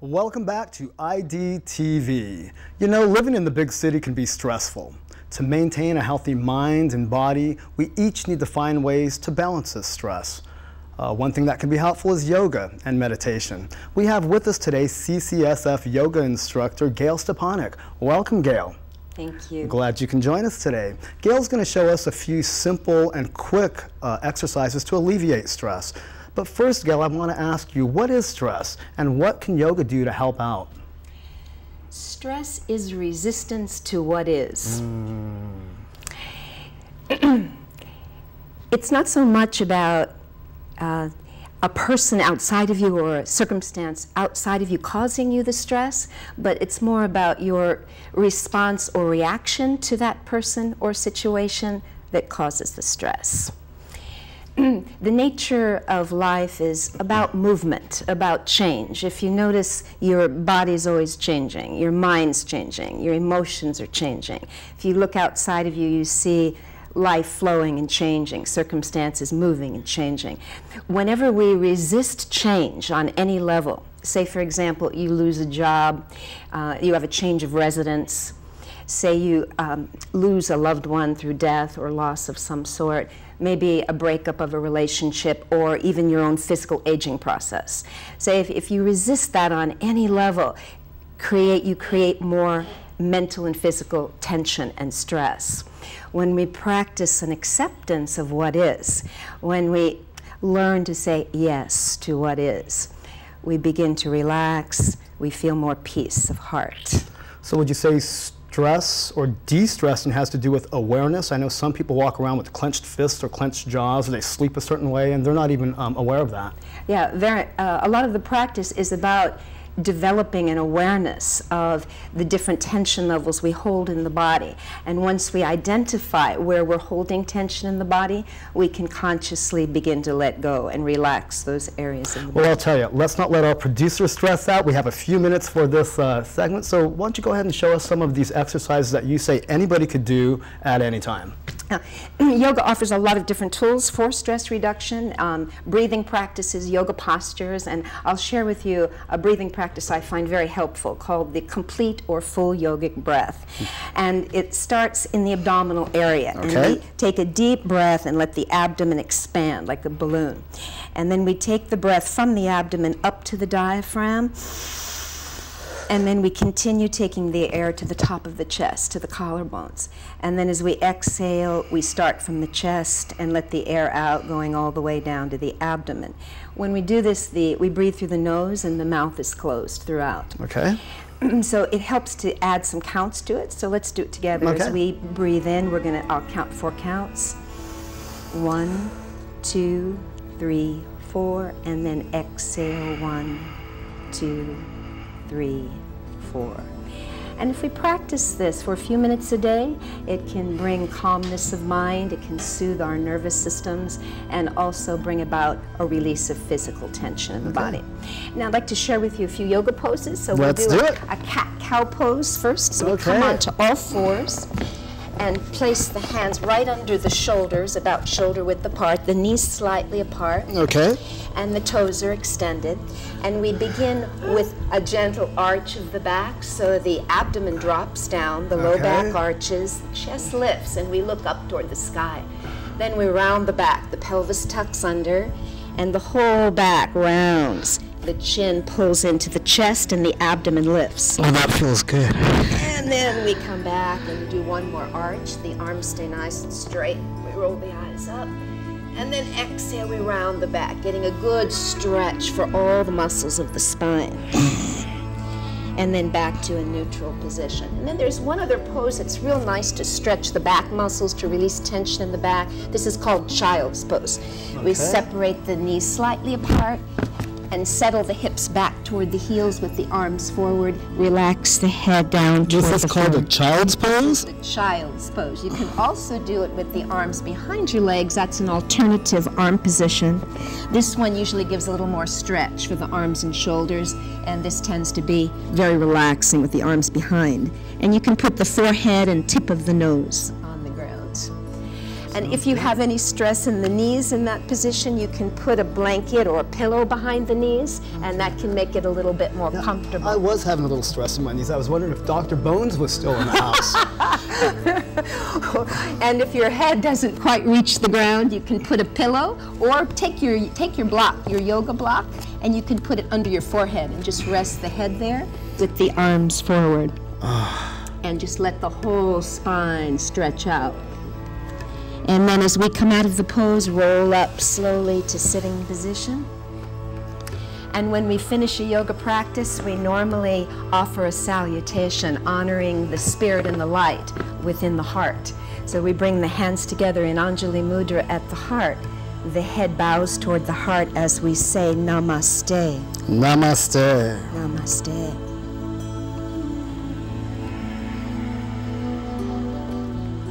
Welcome back to Idtv. You know, living in the big city can be stressful. To maintain a healthy mind and body, we each need to find ways to balance this stress. One thing that can be helpful is yoga and meditation. We have with us today CCSF yoga instructor Gail Stepanek. Welcome, Gail. Thank you. Glad you can join us today. Gail's going to show us a few simple and quick exercises to alleviate stress. But first, Gail, I want to ask you, what is stress and what can yoga do to help out? Stress is resistance to what is. It's not so much about a person outside of you or a circumstance outside of you causing you the stress, but it's more about your response or reaction to that person or situation that causes the stress. The nature of life is about movement, about change. If you notice, your body's always changing, your mind's changing, your emotions are changing. If you look outside of you, you see life flowing and changing, circumstances moving and changing. Whenever we resist change on any level, say for example, you lose a job, you have a change of residence, say you lose a loved one through death or loss of some sort, maybe a breakup of a relationship or even your own physical aging process. Say if you resist that on any level, you create more mental and physical tension and stress. When we practice an acceptance of what is, when we learn to say yes to what is, we begin to relax, we feel more peace of heart. So would you say stress or de-stressing has to do with awareness? I know some people walk around with clenched fists or clenched jaws, or they sleep a certain way, and they're not even aware of that. Yeah, a lot of the practice is about developing an awareness of the different tension levels we hold in the body. And once we identify where we're holding tension in the body, we can consciously begin to let go and relax those areas in the body. Well, I'll tell you, let's not let our producer stress out. We have a few minutes for this segment, so why don't you go ahead and show us some of these exercises that you say anybody could do at any time. Yoga offers a lot of different tools for stress reduction, breathing practices, yoga postures, and I'll share with you a breathing practice I find very helpful called the complete or full yogic breath. And it starts in the abdominal area. Okay. And we take a deep breath and let the abdomen expand like a balloon. And then we take the breath from the abdomen up to the diaphragm. And then we continue taking the air to the top of the chest, to the collarbones. And then as we exhale, we start from the chest and let the air out, going all the way down to the abdomen. When we do this, we breathe through the nose and the mouth is closed throughout. Okay. So it helps to add some counts to it. So let's do it together. Okay. As we breathe in, I'll count 4 counts. 1, 2, 3, 4, and then exhale 1, 2, 3, 4. And if we practice this for a few minutes a day, it can bring calmness of mind, it can soothe our nervous systems, and also bring about a release of physical tension in the body. Now I'd like to share with you a few yoga poses. So we'll do a cat-cow pose first. So we'll come onto all fours and place the hands right under the shoulders, about shoulder width apart, the knees slightly apart. Okay. And the toes are extended. And we begin with a gentle arch of the back, so the abdomen drops down, the low back arches, the chest lifts, and we look up toward the sky. Then we round the back, the pelvis tucks under, and the whole back rounds. The chin pulls into the chest and the abdomen lifts. Oh, that feels good. And then we come back and do one more arch. The arms stay nice and straight. We roll the eyes up. And then exhale, we round the back, getting a good stretch for all the muscles of the spine. And then back to a neutral position. And then there's one other pose that's real nice to stretch the back muscles, to release tension in the back. This is called child's pose. We separate the knees slightly apart and settle the hips back toward the heels with the arms forward. Relax the head down toward the floor. This is called a child's pose? The child's pose. You can also do it with the arms behind your legs. That's an alternative arm position. This one usually gives a little more stretch for the arms and shoulders, and this tends to be very relaxing with the arms behind. And you can put the forehead and tip of the nose on the ground. And if you have any stress in the knees in that position, you can put a blanket or a pillow behind the knees, and that can make it a little bit more comfortable. I was having a little stress in my knees. I was wondering if Dr. Bones was still in the house. And if your head doesn't quite reach the ground, you can put a pillow, or take your block, your yoga block, and you can put it under your forehead and just rest the head there with the arms forward. And just let the whole spine stretch out. And then as we come out of the pose, roll up slowly to sitting position. And when we finish a yoga practice, we normally offer a salutation honoring the spirit and the light within the heart. So we bring the hands together in Anjali Mudra at the heart. The head bows toward the heart as we say Namaste. Namaste. Namaste.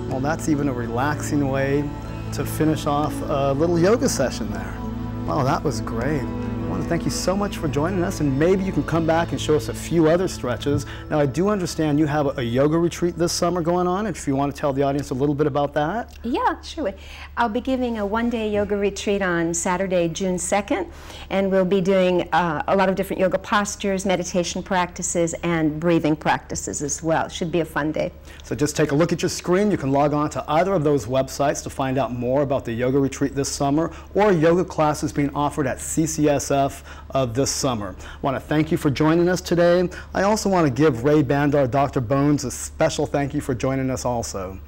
Well, that's even a relaxing way to finish off a little yoga session there. Wow, that was great. I want to thank you so much for joining us, and maybe you can come back and show us a few other stretches. Now, I do understand you have a yoga retreat this summer going on, if you want to tell the audience a little bit about that. Yeah, sure. I'll be giving a one-day yoga retreat on Saturday, June 2nd, and we'll be doing a lot of different yoga postures, meditation practices, and breathing practices as well. It should be a fun day. So just take a look at your screen. You can log on to either of those websites to find out more about the yoga retreat this summer, or yoga classes being offered at CCSF this summer. I want to thank you for joining us today. I also want to give Ray Bandar, Dr. Bones, a special thank you for joining us also.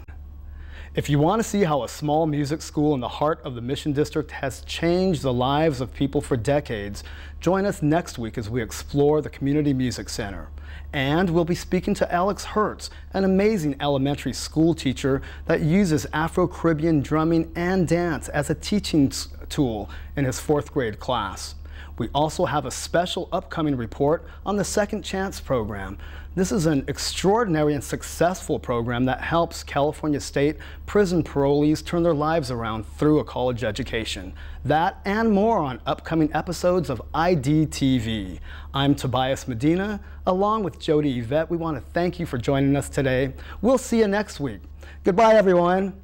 If you want to see how a small music school in the heart of the Mission District has changed the lives of people for decades, join us next week as we explore the Community Music Center. And we'll be speaking to Alex Hertz, an amazing elementary school teacher that uses Afro-Caribbean drumming and dance as a teaching tool in his 4th grade class. We also have a special upcoming report on the Second Chance program. This is an extraordinary and successful program that helps California State prison parolees turn their lives around through a college education. That and more on upcoming episodes of Idtv. I'm Tobias Medina. Along with Jody Yvette, we want to thank you for joining us today. We'll see you next week. Goodbye, everyone.